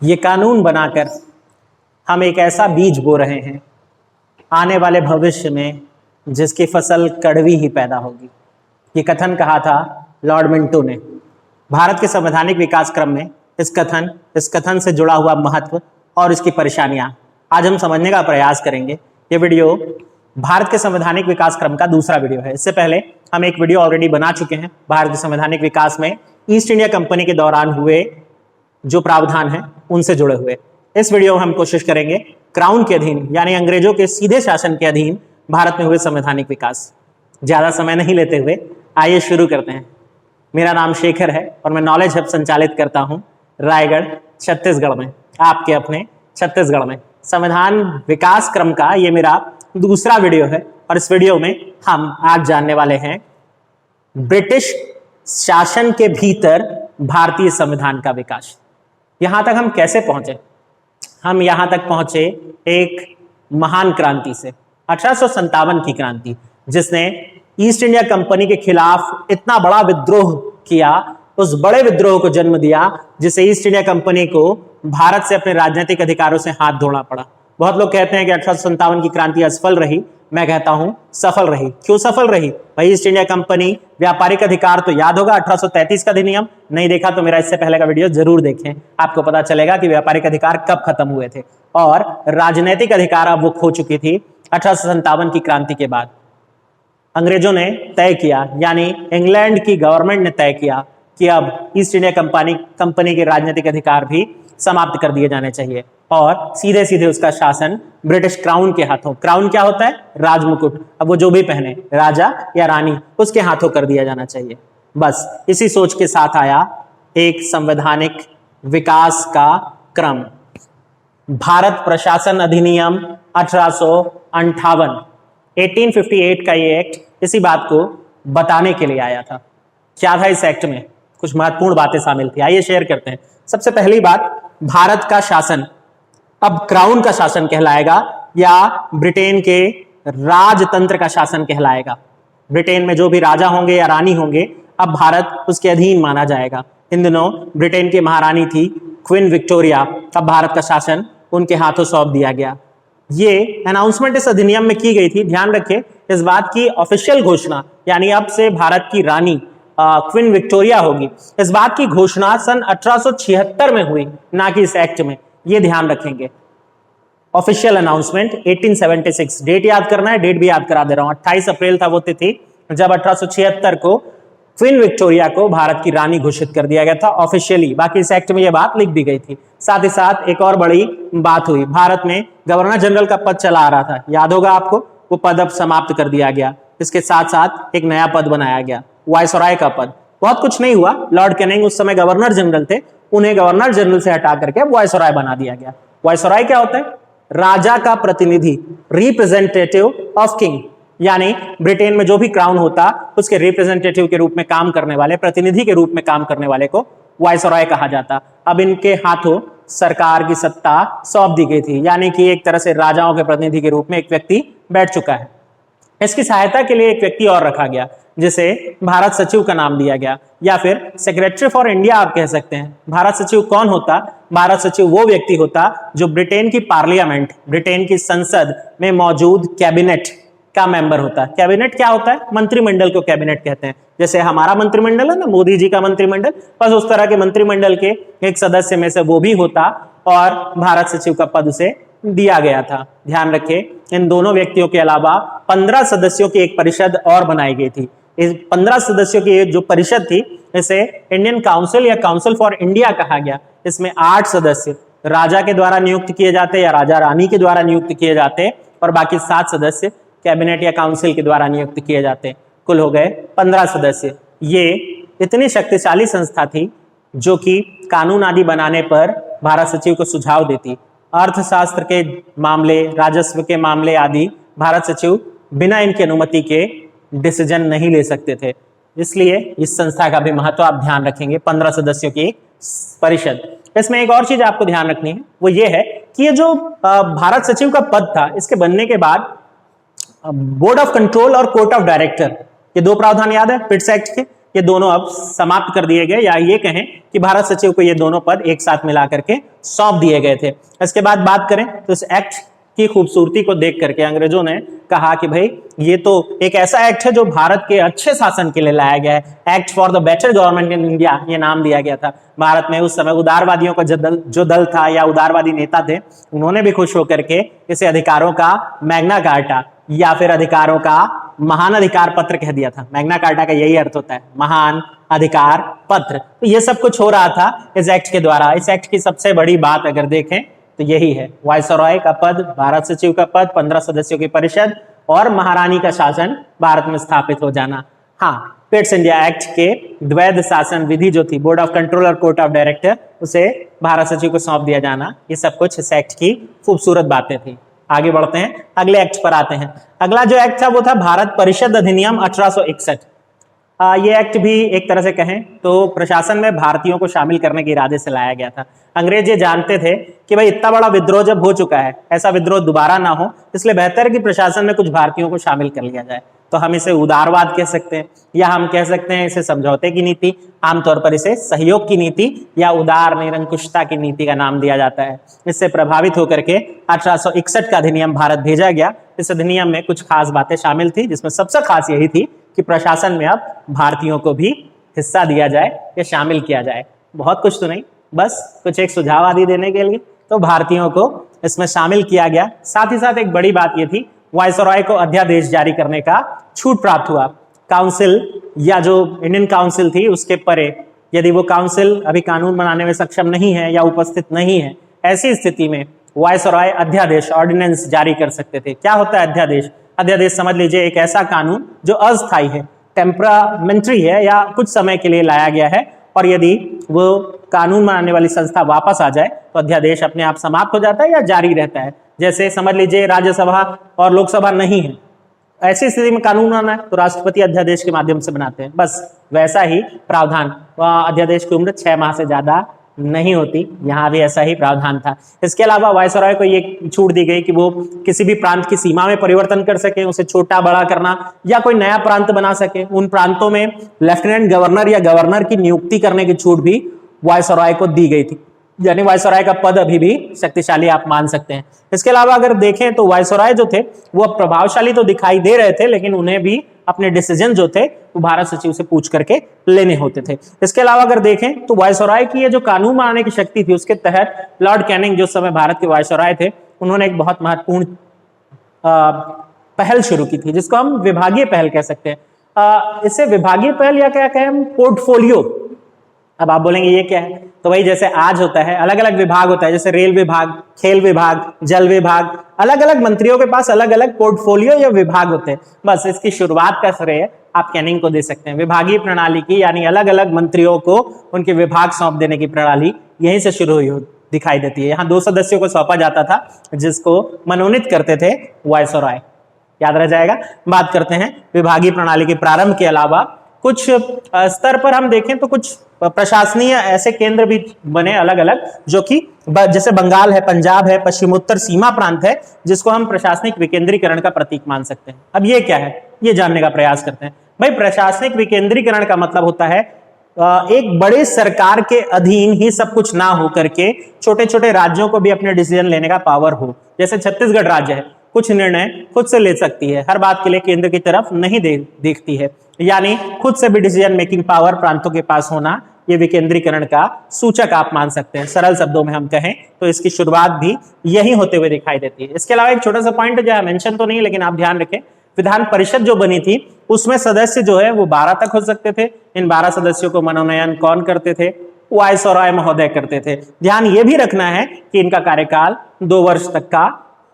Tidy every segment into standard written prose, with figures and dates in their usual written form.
ये कानून बनाकर हम एक ऐसा बीज बो रहे हैं आने वाले भविष्य में जिसकी फसल कड़वी ही पैदा होगी। ये कथन कहा था लॉर्ड मिंटो ने। भारत के संवैधानिक विकास क्रम में इस कथन से जुड़ा हुआ महत्व और इसकी परेशानियां आज हम समझने का प्रयास करेंगे। ये वीडियो भारत के संवैधानिक विकास क्रम का दूसरा वीडियो है। इससे पहले हम एक वीडियो ऑलरेडी बना चुके हैं भारत के संवैधानिक विकास में ईस्ट इंडिया कंपनी के दौरान हुए जो प्रावधान हैं उनसे जुड़े हुए। इस वीडियो में हम कोशिश करेंगे क्राउन के अधीन यानी अंग्रेजों के सीधे शासन के अधीन भारत में हुए संवैधानिक विकास। ज्यादा समय नहीं लेते हुए आइए शुरू करते हैं। मेरा नाम शेखर है और मैं नॉलेज हब संचालित करता हूं रायगढ़ छत्तीसगढ़ में, आपके अपने छत्तीसगढ़ में। संविधान विकास क्रम का ये मेरा दूसरा वीडियो है और इस वीडियो में हम आज जानने वाले हैं ब्रिटिश शासन के भीतर भारतीय संविधान का विकास। यहां तक हम कैसे पहुंचे? हम यहां तक पहुंचे एक महान क्रांति से, 1857 की क्रांति, जिसने ईस्ट इंडिया कंपनी के खिलाफ इतना बड़ा विद्रोह किया, उस बड़े विद्रोह को जन्म दिया जिसे ईस्ट इंडिया कंपनी को भारत से अपने राजनीतिक अधिकारों से हाथ धोना पड़ा। बहुत लोग कहते हैं कि 1857 की क्रांति असफल रही, मैं कहता हूं सफल रही। क्यों सफल रही भाई? ईस्ट इंडिया कंपनी व्यापारिक अधिकार तो याद होगा 1833 का अधिनियम, नहीं देखा तो मेरा इससे पहले का वीडियो जरूर देखें, आपको पता चलेगा कि व्यापारिक अधिकार कब खत्म हुए थे और राजनीतिक अधिकार अब वो खो चुकी थी 1857 की क्रांति के बाद। अंग्रेजों ने तय किया, यानी इंग्लैंड की गवर्नमेंट ने तय किया कि अब ईस्ट इंडिया कंपनी के राजनीतिक अधिकार भी समाप्त कर दिए जाने चाहिए और सीधे सीधे उसका शासन ब्रिटिश क्राउन के हाथों, क्राउन क्या होता है? राजमुकुट, अब वो जो भी पहने राजा या रानी उसके हाथों कर दिया जाना चाहिए। बस इसी सोच के साथ आया एक संवैधानिक विकास का क्रम, भारत प्रशासन अधिनियम 1858, 1858 का ये एक्ट इसी बात को बताने के लिए आया था। क्या था इस एक्ट में? कुछ महत्वपूर्ण बातें शामिल थी, आइए शेयर करते हैं। सबसे पहली बात, भारत का शासन अब क्राउन का शासन कहलाएगा या ब्रिटेन के राजतंत्र का शासन कहलाएगा। ब्रिटेन में जो भी राजा होंगे या रानी होंगे अब भारत उसके अधीन माना जाएगा। इन दिनों ब्रिटेन की महारानी थी क्वीन विक्टोरिया, अब भारत का शासन उनके हाथों सौंप दिया गया। ये अनाउंसमेंट इस अधिनियम में की गई थी। ध्यान रखें, इस बात की ऑफिशियल घोषणा, यानी अब से भारत की रानी क्वीन विक्टोरिया होगी, इस बात की घोषणा सन 1876 में हुई, ना कि इस एक्ट में। ये ध्यान रखेंगे। ऑफिशियल अनाउंसमेंट 1876, डेट याद करना है, डेट भी याद करा दे रहा हूं। 28 अप्रैल था वो तिथि जब 1876 को क्वीन विक्टोरिया को भारत की रानी घोषित कर दिया गया था ऑफिशियली। बाकी इस एक्ट में यह बात लिख दी गई थी। साथ ही साथ एक और बड़ी बात हुई, भारत में गवर्नर जनरल का पद चला आ रहा था, याद होगा आपको, वो पद अब समाप्त कर दिया गया। इसके साथ साथ एक नया पद बनाया गया, वायसराय का पद। बहुत कुछ नहीं हुआ, लॉर्ड कैनिंग उस समय गवर्नर जनरल थे, उन्हें गवर्नर जनरल से हटा करके वायसराय बना दिया गया। वायसराय क्या होता है? राजा का प्रतिनिधि, रिप्रेजेंटेटिव ऑफ किंग, यानी ब्रिटेन में जो भी क्राउन होता उसके रिप्रेजेंटेटिव के रूप में काम करने वाले, प्रतिनिधि के रूप में काम करने वाले को वायसराय कहा जाता। अब इनके हाथों सरकार की सत्ता सौंप दी गई थी, यानी कि एक तरह से राजाओं के प्रतिनिधि के रूप में एक व्यक्ति बैठ चुका है। इसकी सहायता के लिए एक व्यक्ति और रखा गया जिसे भारत सचिव का नाम दिया गया, या फिर सेक्रेटरी फॉर इंडिया आप कह सकते हैं। भारत सचिव कौन होता? भारत सचिव वो व्यक्ति होता जो ब्रिटेन की पार्लियामेंट, ब्रिटेन की संसद में मौजूद कैबिनेट का मेंबर होता है। कैबिनेट क्या होता है? मंत्रिमंडल को कैबिनेट कहते हैं। जैसे हमारा मंत्रिमंडल है ना, मोदी जी का मंत्रिमंडल, बस उस तरह के मंत्रिमंडल के एक सदस्य में से वो भी होता और भारत सचिव का पद उसे दिया गया था। ध्यान रखें, इन दोनों व्यक्तियों के अलावा 15 सदस्यों की एक परिषद और बनाई गई थी। इस 15 सदस्यों की जो परिषद थी इसे इंडियन काउंसिल या काउंसिल फॉर इंडिया कहा गया। इसमें 8 सदस्य राजा के द्वारा नियुक्त किए जाते या राजा रानी के द्वारा नियुक्त किए जाते और बाकी 7 सदस्य कैबिनेट या काउंसिल के द्वारा नियुक्त किए जाते। कुल हो गए 15 सदस्य। ये इतनी शक्तिशाली संस्था थी जो कि कानून आदि बनाने पर भारत सचिव को सुझाव देती। अर्थशास्त्र के मामले, राजस्व के मामले आदि भारत सचिव बिना इनकी अनुमति के डिसीजन नहीं ले सकते थे। इसलिए इस संस्था का भी महत्व आप ध्यान रखेंगे। 15 सदस्यों की एक परिषद। इसमें एक और चीज आपको ध्यान रखनी है, वो ये है कि ये जो भारत सचिव का पद था, इसके बनने के बाद बोर्ड ऑफ कंट्रोल और कोर्ट ऑफ डायरेक्टर, ये दो प्रावधान याद है पिट्स एक्ट के, ये दोनों अब समाप्त कर दिए गए, या ये कहें कि भारत सचिव को ये दोनों पद एक साथ मिला करके सौंप दिए गए थे। इसके बाद बात करें तो इस एक्ट की खूबसूरती को देख करके अंग्रेजों ने कहा कि भाई ये तो एक ऐसा एक्ट है जो भारत के अच्छे शासन के लिए लाया गया है। Act for the better government in India ये नाम दिया गया था। भारत में उस समय उदारवादियों का जो दल था या उदारवादी नेता थे, उन्होंने भी खुश होकर के इसे अधिकारों का मैग्ना कार्टा या फिर अधिकारों का महान अधिकार पत्र कह दिया था। मैग्ना कार्टा का यही अर्थ होता है, महान अधिकार पत्र। तो ये सब कुछ हो रहा था इस एक्ट के द्वारा। इस एक्ट की सबसे बड़ी बात अगर देखें तो यही है, वायसरॉय का पद, भारत सचिव का पद, 15 सदस्यों की परिषद और महारानी का शासन भारत में स्थापित हो जाना। हाँ, पिट्स इंडिया एक्ट के द्वैध शासन विधि जो थी, board of controller, court of director, उसे भारत सचिव को सौंप दिया जाना, ये सब कुछ इस एक्ट की खूबसूरत बातें थी। आगे बढ़ते हैं, अगले एक्ट पर आते हैं। अगला जो एक्ट था वो था भारत परिषद अधिनियम 1861। ये एक्ट भी एक तरह से कहें तो प्रशासन में भारतीयों को शामिल करने के इरादे से लाया गया था। अंग्रेज ये जानते थे कि भाई इतना बड़ा विद्रोह जब हो चुका है, ऐसा विद्रोह दोबारा ना हो, इसलिए बेहतर है कि प्रशासन में कुछ भारतीयों को शामिल कर लिया जाए। तो हम इसे उदारवाद कह सकते हैं, या हम कह सकते हैं इसे समझौते की नीति, आमतौर पर इसे सहयोग की नीति या उदार निरंकुशता की नीति का नाम दिया जाता है। इससे प्रभावित होकर के 1861 का अधिनियम भारत भेजा गया। इस अधिनियम में कुछ खास बातें शामिल थी, जिसमें सबसे खास यही थी कि प्रशासन में अब भारतीयों को भी हिस्सा दिया जाए या शामिल किया जाए। बहुत कुछ तो नहीं, बस कुछ एक सुझाव आदि देने के लिए तो भारतीयों को इसमें शामिल किया गया। साथ ही साथ एक बड़ी बात यह थी, वायसरॉय को अध्यादेश जारी करने का छूट प्राप्त हुआ। काउंसिल या जो इंडियन काउंसिल थी उसके परे, यदि वो काउंसिल अभी कानून बनाने में सक्षम नहीं है या उपस्थित नहीं है, ऐसी स्थिति में वायसरॉय अध्यादेश, ऑर्डिनेंस जारी कर सकते थे। क्या होता है अध्यादेश? अध्यादेश समझ लीजिए एक ऐसा कानून जो अस्थायी है, टेम्परामेंट्री है या कुछ समय के लिए लाया गया है, और यदि वो कानून बनाने वाली संस्था वापस आ जाए तो अध्यादेश अपने आप समाप्त हो जाता है या जारी रहता है। जैसे समझ लीजिए राज्यसभा और लोकसभा नहीं है, ऐसी स्थिति में कानून बनाना है तो राष्ट्रपति अध्यादेश के माध्यम से बनाते हैं। बस वैसा ही प्रावधान, अध्यादेश की उम्र 6 माह से ज्यादा नहीं होती, यहाँ भी ऐसा ही प्रावधान था। इसके अलावा वायसरॉय को ये छूट दी गई कि वो किसी भी प्रांत की सीमा में परिवर्तन कर सके, उसे छोटा बड़ा करना या कोई नया प्रांत बना सके। उन प्रांतों में लेफ्टिनेंट गवर्नर या गवर्नर की नियुक्ति करने की छूट भी वायसरॉय को दी गई थी। यानी वायसरॉय का पद अभी भी शक्तिशाली आप मान सकते हैं। इसके अलावा अगर देखें तो वायसरॉय जो थे वो प्रभावशाली तो दिखाई दे रहे थे, लेकिन उन्हें भी अपने डिसीजन जो थे वो भारत सचिव से पूछ करके लेने होते थे। इसके अलावा अगर देखें तो वायसरॉय की ये जो कानून बनाने की शक्ति थी, उसके तहत लॉर्ड कैनिंग जो समय भारत के वायसरॉय थे, उन्होंने एक बहुत महत्वपूर्ण पहल शुरू की थी, जिसको हम विभागीय पहल कह सकते हैं। इसे विभागीय पहल या क्या कहें, पोर्टफोलियो। अब आप बोलेंगे ये क्या है? तो भाई जैसे आज होता है अलग अलग विभाग होता है, जैसे रेल विभाग, खेल विभाग, जल विभाग, अलग अलग मंत्रियों के पास अलग अलग पोर्टफोलियो या विभाग होते हैं। बस इसकी शुरुआत का श्रेय आप कैनिंग को दे सकते हैं। विभागीय प्रणाली की, यानी अलग अलग मंत्रियों को उनके विभाग सौंप देने की प्रणाली यहीं से शुरू हुई दिखाई देती है। यहाँ 2 सदस्यों को सौंपा जाता था जिसको मनोनीत करते थे वायसरॉय, याद रह जाएगा। बात करते हैं विभागीय प्रणाली के प्रारंभ के अलावा कुछ स्तर पर हम देखें तो कुछ प्रशासनीय ऐसे केंद्र भी बने अलग अलग, जो कि जैसे बंगाल है, पंजाब है, पश्चिमोत्तर सीमा प्रांत है, जिसको हम प्रशासनिक विकेंद्रीकरण का प्रतीक मान सकते हैं। अब ये क्या है, ये जानने का प्रयास करते हैं। भाई प्रशासनिक विकेंद्रीकरण का मतलब होता है एक बड़े सरकार के अधीन ही सब कुछ ना हो करके छोटे छोटे राज्यों को भी अपने डिसीजन लेने का पावर हो। जैसे छत्तीसगढ़ राज्य है, कुछ निर्णय खुद से ले सकती है, हर बात के लिए केंद्र की तरफ नहीं देखती है, यानी खुद से भी डिसीजन मेकिंग पावर प्रांतों के पास होना, ये विकेंद्रीकरण का सूचक आप मान सकते हैं। सरल शब्दों में हम कहें तो इसकी शुरुआत भी यही होते हुए दिखाई देती है। इसके अलावा एक छोटा सा पॉइंट जो मेंशन तो नहीं, लेकिन आप ध्यान रखें, विधान परिषद जो बनी थी उसमें सदस्य जो है वो 12 तक हो सकते थे। इन 12 सदस्यों को मनोनयन कौन करते थे? वायसरॉय महोदय करते थे। ध्यान ये भी रखना है कि इनका कार्यकाल 2 वर्ष तक का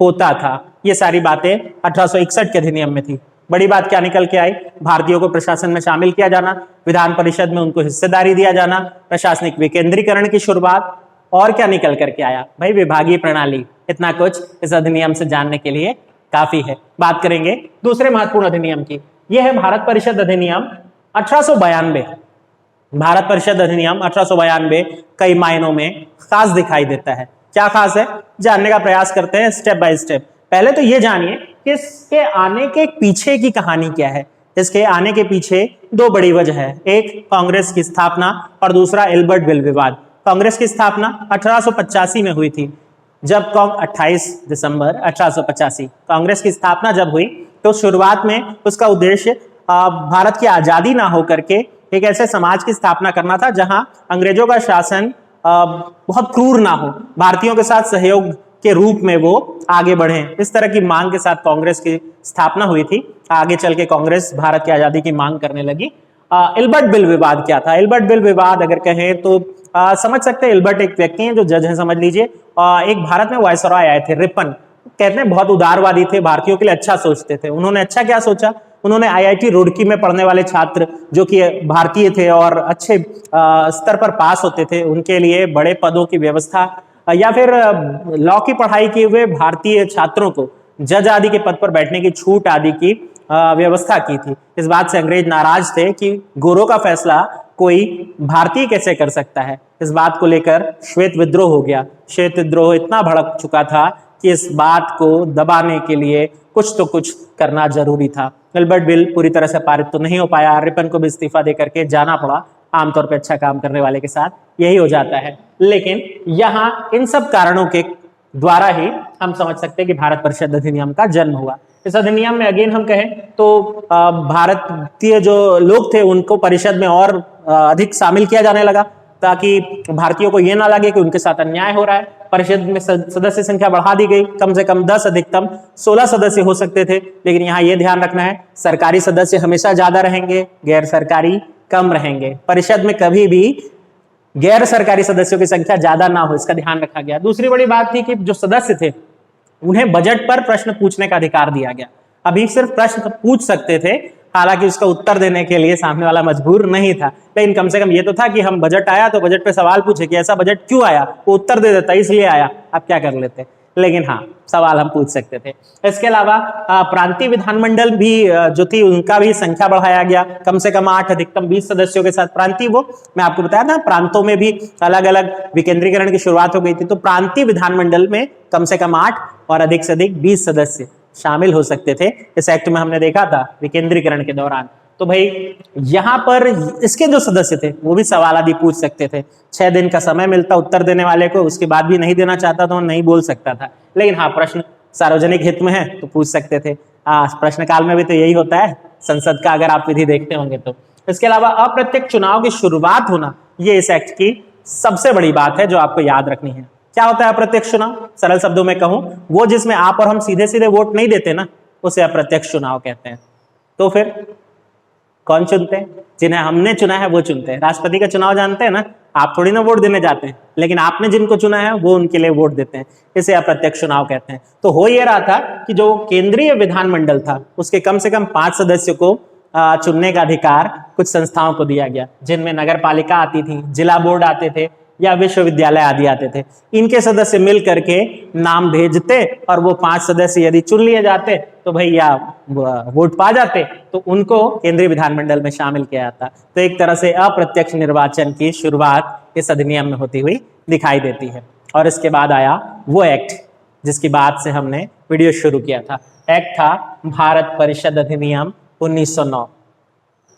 होता था। ये सारी बातें 1861 के अधिनियम में थी। बड़ी बात क्या निकल के आई? भारतीयों को प्रशासन में शामिल किया जाना, विधान परिषद में उनको हिस्सेदारी दिया जाना, प्रशासनिक विकेंद्रीकरण की शुरुआत, और क्या निकल करके आया? भाई विभागीय प्रणाली। इतना कुछ इस अधिनियम से जानने के लिए काफी है। बात करेंगे दूसरे महत्वपूर्ण अधिनियम की। यह है भारत परिषद अधिनियम 1892। भारत परिषद अधिनियम 1892 कई मायनों में खास दिखाई देता है। क्या खास है, जानने का प्रयास करते हैं स्टेप बाय स्टेप। पहले तो ये जानिए कि इसके आने के पीछे की कहानी क्या है। इसके आने के पीछे दो बड़ी वजह है, एक कांग्रेस की स्थापना और दूसरा एल्बर्ट बिल विवाद। कांग्रेस की स्थापना 1885 में हुई थी, जब 28 दिसंबर 1885 कांग्रेस की स्थापना जब हुई, तो शुरुआत में उसका उद्देश्य भारत की आजादी ना हो करके एक ऐसे समाज की स्थापना करना था जहां अंग्रेजों का शासन बहुत क्रूर ना हो, भारतीयों के साथ सहयोग के रूप में वो आगे बढ़े। इस तरह की मांग के साथ कांग्रेस की स्थापना हुई थी। आगे चल के कांग्रेस भारत की आजादी की मांग करने लगी। एल्बर्ट बिल विवाद क्या था? एल्बर्ट बिल विवाद अगर कहें तो समझ सकते हैं, एल्बर्ट एक व्यक्ति हैं जो जज हैं, समझ लीजिए। एक भारत में वायसरॉय आए थे, रिपन, कहते हैं बहुत उदारवादी थे, भारतीयों के लिए अच्छा सोचते थे। उन्होंने अच्छा क्या सोचा? उन्होंने आईआईटी रुड़की में पढ़ने वाले छात्र जो कि भारतीय थे और अच्छे स्तर पर पास होते थे, उनके लिए बड़े पदों की व्यवस्था, या फिर लॉ की पढ़ाई किए हुए भारतीय छात्रों को जज आदि के पद पर बैठने की छूट आदि की व्यवस्था की थी। इस बात से अंग्रेज नाराज थे कि गोरों का फैसला कोई भारतीय कैसे कर सकता है। इस बात को लेकर श्वेत विद्रोह हो गया। श्वेत विद्रोह इतना भड़क चुका था कि इस बात को दबाने के लिए कुछ तो कुछ करना जरूरी था। एल्बर्ट बिल पूरी तरह से पारित तो नहीं हो पाया, रिपन को भी इस्तीफा दे करके जाना पड़ा। आमतौर पर अच्छा काम करने वाले के साथ यही हो जाता है। लेकिन यहाँ इन सब कारणों के द्वारा ही हम समझ सकते हैं कि भारत परिषद अधिनियम का जन्म हुआ। इस अधिनियम में अगेन हम कहें तो भारतीय जो लोग थे उनको परिषद में और अधिक शामिल किया जाने लगा, ताकि भारतीयों को यह ना लगे कि उनके साथ अन्याय हो रहा है। परिषद में सदस्य संख्या बढ़ा दी गई, कम से कम 10 अधिकतम 16 सदस्य हो सकते थे। लेकिन यहाँ यह ध्यान रखना है, सरकारी सदस्य हमेशा ज्यादा रहेंगे, गैर सरकारी कम रहेंगे। परिषद में कभी भी गैर सरकारी सदस्यों की संख्या ज्यादा ना हो, इसका ध्यान रखा गया। दूसरी बड़ी बात थी कि जो सदस्य थे उन्हें बजट पर प्रश्न पूछने का अधिकार दिया गया। अभी सिर्फ प्रश्न पूछ सकते थे, हालांकि उसका उत्तर देने के लिए सामने वाला मजबूर नहीं था, लेकिन कम से कम ये तो था कि हम बजट आया तो बजट पे सवाल पूछे कि ऐसा बजट क्यों आया, वो उत्तर दे देता इसलिए आया, आप क्या कर लेते। लेकिन हाँ, सवाल हम पूछ सकते थे। इसके अलावा प्रांतीय विधानमंडल भी जो थी उनका भी संख्या बढ़ाया गया, कम से कम 8 अधिकतम 20 सदस्यों के साथ। प्रांतीय, वो मैं आपको बताया था, प्रांतों में भी अलग अलग विकेंद्रीकरण की शुरुआत हो गई थी। तो प्रांतीय विधानमंडल में कम से कम 8 और अधिक से अधिक 20 सदस्य शामिल हो सकते थे। इस एक्ट में हमने देखा था विकेंद्रीकरण के दौरान। तो भाई यहां पर इसके जो सदस्य थे वो भी सवाल आदि पूछ सकते थे। 6 दिन का समय मिलता उत्तर देने वाले को, उसके बाद भी नहीं देना चाहता तो नहीं बोल सकता था। लेकिन हाँ, प्रश्न सार्वजनिक हित में है तो पूछ सकते थे। प्रश्नकाल में भी तो यही होता है संसद का, अगर आप विधि देखते होंगे तो। इसके अलावा अप्रत्यक्ष चुनाव की शुरुआत होना, ये इस एक्ट की सबसे बड़ी बात है जो आपको याद रखनी है। क्या होता है अप्रत्यक्ष चुनाव? सरल शब्दों में कहूं, वो जिसमें आप और हम सीधे सीधे वोट नहीं देते ना, उसे अप्रत्यक्ष चुनाव कहते हैं। तो फिर कौन चुनते हैं? जिन्हें हमने चुना है वो चुनते हैं। राष्ट्रपति का चुनाव जानते हैं ना, आप थोड़ी ना वोट देने जाते हैं, लेकिन आपने जिनको चुना है वो उनके लिए वोट देते हैं। इसे अप्रत्यक्ष चुनाव कहते हैं। तो हो ये रहा था कि जो केंद्रीय विधानमंडल था उसके कम से कम 5 सदस्यों को चुनने का अधिकार कुछ संस्थाओं को दिया गया, जिनमें नगर पालिका आती थी, जिला बोर्ड आते थे या विश्वविद्यालय आदि आते थे। इनके सदस्य मिल करके नाम भेजते और वो 5 सदस्य यदि चुन लिए जाते तो भैया वोट पा जाते, तो उनको केंद्रीय विधानमंडल में शामिल किया जाता। तो एक तरह से अप्रत्यक्ष निर्वाचन की शुरुआत इस अधिनियम में होती हुई दिखाई देती है। और इसके बाद आया वो एक्ट जिसकी बात से हमने वीडियो शुरू किया था। एक्ट था भारत परिषद अधिनियम 1909।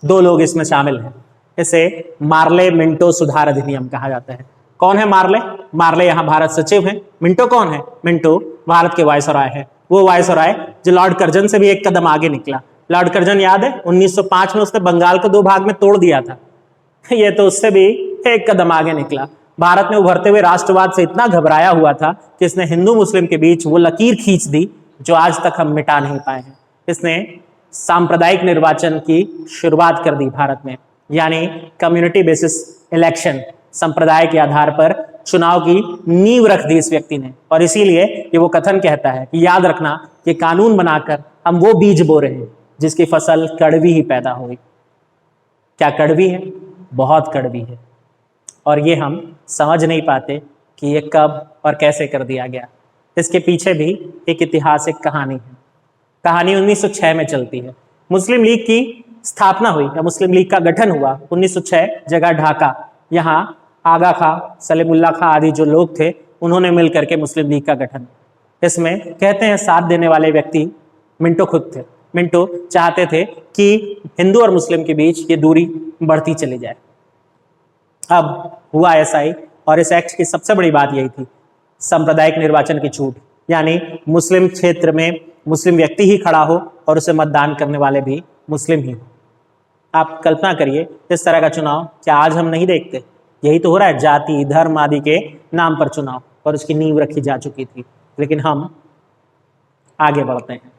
2 लोग इसमें शामिल हैं। इसे मार्ले मिंटो सुधार अधिनियम कहा जाता है। कौन है मार्ले? मार्ले यहाँ भारत सचिव हैं। मिंटो कौन है? मिंटो भारत के वायसरॉय है। वो वायसरॉय जो लॉर्ड कर्जन से भी एक कदम आगे निकला। लॉर्ड कर्जन याद है, 1905 में उसने बंगाल को 2 भाग में तोड़ दिया था। ये तो उससे भी एक कदम आगे निकला। भारत में उभरते हुए राष्ट्रवाद से इतना घबराया हुआ था कि इसने हिंदू मुस्लिम के बीच वो लकीर खींच दी जो आज तक हम मिटा नहीं पाए हैं। इसने सांप्रदायिक निर्वाचन की शुरुआत कर दी भारत में, यानी कम्युनिटी बेसिस इलेक्शन, संप्रदाय के आधार पर चुनाव की नींव रख दी इस व्यक्ति ने। और इसीलिए ये वो कथन कहता है कि याद रखना कि कानून बनाकर हम वो बीज बो रहे हैं जिसकी फसल कड़वी ही पैदा होगी। क्या कड़वी है? बहुत कड़वी है। और ये हम समझ नहीं पाते कि ये कब और कैसे कर दिया गया। इसके पीछे भी एक ऐतिहासिक कहानी है। कहानी 1906 में चलती है। मुस्लिम लीग की स्थापना हुई या मुस्लिम लीग का गठन हुआ 1906, जगह ढाका। यहाँ आगा खां, सलीमुल्लाह खां आदि जो लोग थे उन्होंने मिलकर के मुस्लिम लीग का गठन। इसमें कहते हैं साथ देने वाले व्यक्ति मिंटो खुद थे। मिंटो चाहते थे कि हिंदू और मुस्लिम के बीच ये दूरी बढ़ती चली जाए। अब हुआ ऐसा ही, और इस एक्ट की सबसे बड़ी बात यही थी, सांप्रदायिक निर्वाचन की छूट, यानी मुस्लिम क्षेत्र में मुस्लिम व्यक्ति ही खड़ा हो और उसे मतदान करने वाले भी मुस्लिम ही हो। आप कल्पना करिए इस तरह का चुनाव क्या आज हम नहीं देखते? यही तो हो रहा है, जाति धर्म आदि के नाम पर चुनाव, और उसकी नींव रखी जा चुकी थी, लेकिन हम आगे बढ़ते हैं।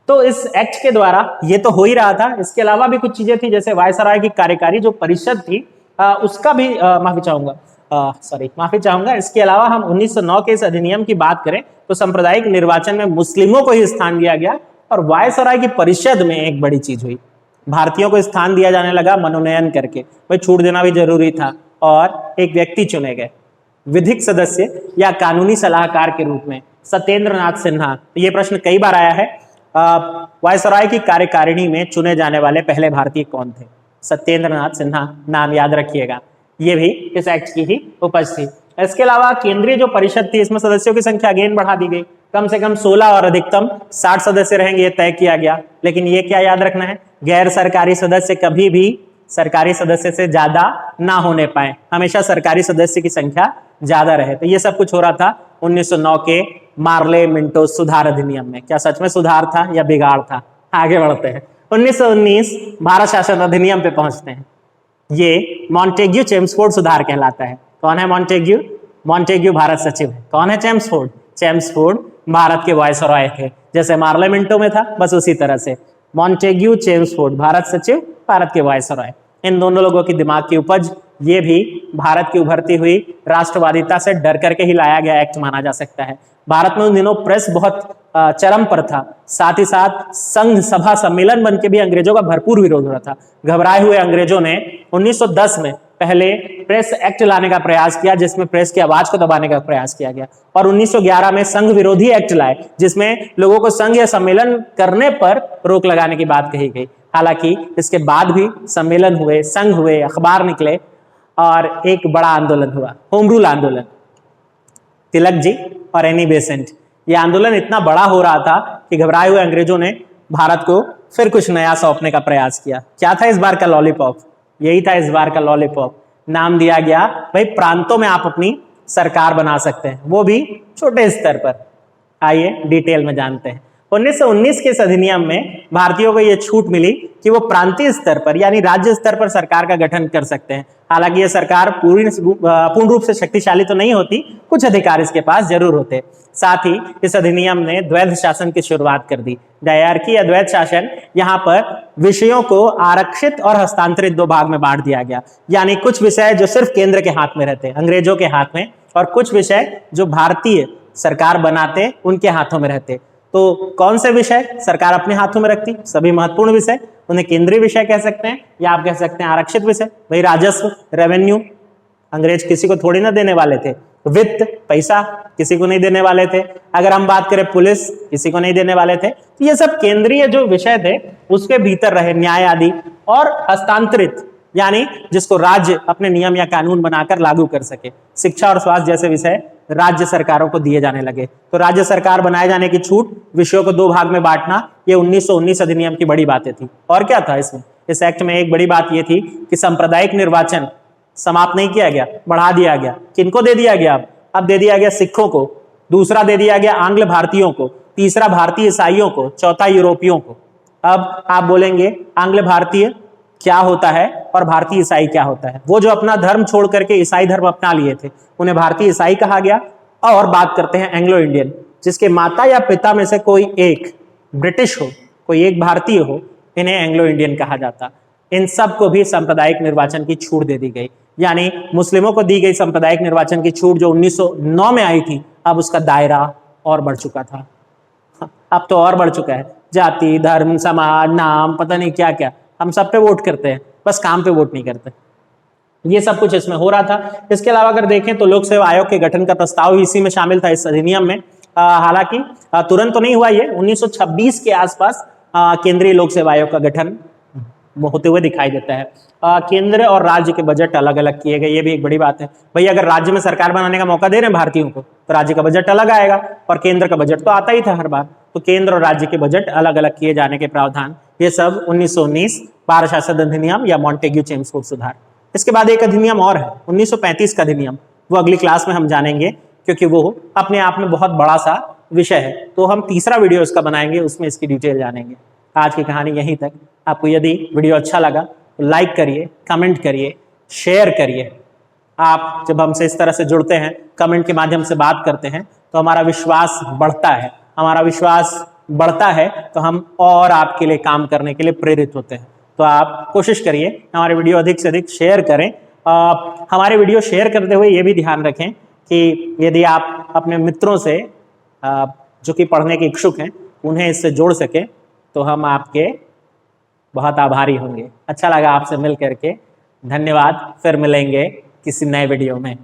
तो इस एक्ट के द्वारा ये तो हो ही रहा था, इसके अलावा भी कुछ चीजें थी, जैसे वायसराय की कार्यकारी जो परिषद थी उसका भी माफी चाहूंगा। इसके अलावा हम 1909 के इस अधिनियम की बात करें तो सांप्रदायिक निर्वाचन में मुस्लिमों को ही स्थान दिया गया, और वायसराय की परिषद में एक बड़ी चीज हुई, भारतीयों को स्थान दिया जाने लगा मनोनयन करके। भाई छूट देना भी जरूरी था, और एक व्यक्ति चुने गए विधिक सदस्य या कानूनी सलाहकार के रूप में, सत्येंद्र नाथ सिन्हा। ये प्रश्न कई बार आया है, वायसराय की कार्यकारिणी में चुने जाने वाले पहले भारतीय कौन थे? सत्येंद्र नाथ सिन्हा, नाम याद रखिएगा। ये भी इस एक्ट की ही उपज थी। इसके अलावा केंद्रीय जो परिषद थी, इसमें सदस्यों की संख्या अगेन बढ़ा दी गई, कम से कम 16 और अधिकतम 60 सदस्य रहेंगे, ये तय किया गया। लेकिन ये क्या याद रखना है, गैर सरकारी सदस्य कभी भी सरकारी सदस्य से ज्यादा ना होने पाए, हमेशा सरकारी सदस्य की संख्या ज्यादा रहे। तो ये सब कुछ हो रहा था 1909 के मार्ले मिंटो सुधार अधिनियम में। क्या सच में सुधार था या बिगाड़ था? आगे बढ़ते हैं, 1919 भारत शासन अधिनियम पे पहुंचते हैं। ये मॉन्टेग्यू चेम्सफोर्ड सुधार कहलाता है। कौन है मॉन्टेग्यू? मॉन्टेग्यू भारत सचिव है। कौन है चेम्सफोर्ड? चेम्सफोर्ड भारत के वायसराय थे, जैसे मार्ले मिंटो में था, बस उसी तरह से मॉन्टेग्यू चेम्सफोर्ड भारत सचिव, भारत के वायसराय। इन दोनों लोगों की दिमाग की उपज, ये भी भारत की उभरती हुई राष्ट्रवादिता से डर करके ही लाया गया एक्ट माना जा सकता है। भारत में उन दिनों प्रेस बहुत चरम पर था, साथ ही साथ संघ सभा सम्मेलन बन के भी अंग्रेजों का भरपूर विरोध हो रहा था। घबराए हुए अंग्रेजों ने 1910 में पहले प्रेस एक्ट लाने का प्रयास किया, जिसमें प्रेस की आवाज को दबाने का प्रयास किया गया, और 1911 में संघ विरोधी एक्ट लाए, जिसमें लोगों को संघ या सम्मेलन करने पर रोक लगाने की बात कही गई। हालांकि इसके बाद भी सम्मेलन हुए, संघ हुए, अखबार निकले, और एक बड़ा आंदोलन हुआ, होम रूल आंदोलन। तिलक जी और एनी बेसेंट, यह आंदोलन इतना बड़ा हो रहा था कि घबराए हुए अंग्रेजों ने भारत को फिर कुछ नया सौंपने का प्रयास किया। क्या था इस बार का लॉलीपॉप? यही था इस बार का लॉलीपॉप। नाम दिया गया, भाई प्रांतों में आप अपनी सरकार बना सकते हैं, वो भी छोटे स्तर पर। आइए डिटेल में जानते हैं। 1919 के इस अधिनियम में भारतीयों को यह छूट मिली कि वो प्रांतीय स्तर पर यानी राज्य स्तर पर सरकार का गठन कर सकते हैं। हालांकि यह सरकार पूर्ण रूप से शक्तिशाली तो नहीं होती, कुछ अधिकार इसके पास जरूर होते। साथ ही इस अधिनियम ने द्वैध शासन की शुरुआत कर दी। डायरकी या द्वैध शासन, यहाँ पर विषयों को आरक्षित और हस्तांतरित दो भाग में बांट दिया गया। यानी कुछ विषय जो सिर्फ केंद्र के हाथ में रहते, अंग्रेजों के हाथ में, और कुछ विषय जो भारतीय सरकार बनाते उनके हाथों में रहते। तो कौन से विषय सरकार अपने हाथों में रखती? सभी महत्वपूर्ण विषय, उन्हें केंद्रीय विषय कह सकते हैं, या आप कह सकते हैं आरक्षित विषय। भाई राजस्व, रेवेन्यू, अंग्रेज किसी को थोड़ी ना देने वाले थे। वित्त, पैसा, किसी को नहीं देने वाले थे। अगर हम बात करें पुलिस, किसी को नहीं देने वाले थे। तो ये सब केंद्रीय जो विषय थे उसके भीतर रहे, न्याय आदि। और हस्तांतरित यानी जिसको राज्य अपने नियम या कानून बनाकर लागू कर सके। शिक्षा और स्वास्थ्य जैसे विषय राज्य सरकारों को दिए जाने लगे। तो राज्य सरकार बनाए जाने की छूट, विषयों को दो भाग में बांटना, ये 1919 अधिनियम की बड़ी बातें थी। और क्या था इसमें? इस एक्ट में एक बड़ी बात यह थी कि सांप्रदायिक निर्वाचन समाप्त नहीं किया गया, बढ़ा दिया गया। किनको दे दिया गया? अब दे दिया गया सिखों को, दूसरा दे दिया गया आंग्ल भारतीयों को, तीसरा भारतीय ईसाइयों को, चौथा यूरोपियों को। अब आप बोलेंगे आंग्ल भारतीय क्या होता है और भारतीय ईसाई क्या होता है? वो जो अपना धर्म छोड़ करके ईसाई धर्म अपना लिए थे उन्हें भारतीय ईसाई कहा गया। और बात करते हैं एंग्लो इंडियन, जिसके माता या पिता में से कोई एक ब्रिटिश हो, कोई एक भारतीय हो, इन्हें एंग्लो इंडियन कहा जाता। इन सब को भी सांप्रदायिक निर्वाचन की छूट दे दी गई। यानी मुस्लिमों को दी गई सांप्रदायिक निर्वाचन की छूट जो 1909 में आई थी, अब उसका दायरा और बढ़ चुका था। अब तो और बढ़ चुका है, जाति, धर्म, समाज, नाम, पता नहीं क्या क्या, हम सब पे वोट करते हैं, बस काम पे वोट नहीं करते। ये सब कुछ इसमें हो रहा था। इसके अलावा अगर देखें तो लोक सेवा आयोग के गठन का प्रस्ताव इसी में शामिल था, इस अधिनियम में। हालांकि तुरंत तो नहीं हुआ, ये 1926 के आसपास केंद्रीय लोक सेवा आयोग का गठन होते हुए दिखाई देता है। केंद्र और राज्य के बजट अलग अलग किए गए, ये भी एक बड़ी बात है। भाई अगर राज्य में सरकार बनाने का मौका दे रहे हैं भारतीयों को, तो राज्य का बजट अलग आएगा, और केंद्र का बजट तो आता ही था हर बार। तो केंद्र और राज्य के बजट अलग अलग किए जाने के प्रावधान, ये सब 1919 बाल शासन अधिनियम या मॉन्टेग्यू चेम्सफोर्ड सुधार। इसके बाद एक अधिनियम और है 1935 का अधिनियम, वो अगली क्लास में हम जानेंगे क्योंकि वो अपने आप में बहुत बड़ा सा विषय है, तो हम तीसरा वीडियो इसका बनाएंगे, उसमें इसकी डिटेल जानेंगे। आज की कहानी यहीं तक। आपको यदि वीडियो अच्छा लगा तो लाइक करिए, कमेंट करिए, शेयर करिए। आप जब हमसे इस तरह से जुड़ते हैं, कमेंट के माध्यम से बात करते हैं, तो हमारा विश्वास बढ़ता है। हमारा विश्वास बढ़ता है तो हम और आपके लिए काम करने के लिए प्रेरित होते हैं। तो आप कोशिश करिए हमारे वीडियो अधिक से अधिक शेयर करें। हमारे वीडियो शेयर करते हुए ये भी ध्यान रखें कि यदि आप अपने मित्रों से जो कि पढ़ने के इच्छुक हैं, उन्हें इससे जोड़ सके तो हम आपके बहुत आभारी होंगे। अच्छा लगा आपसे मिल करके, धन्यवाद। फिर मिलेंगे किसी नए वीडियो में।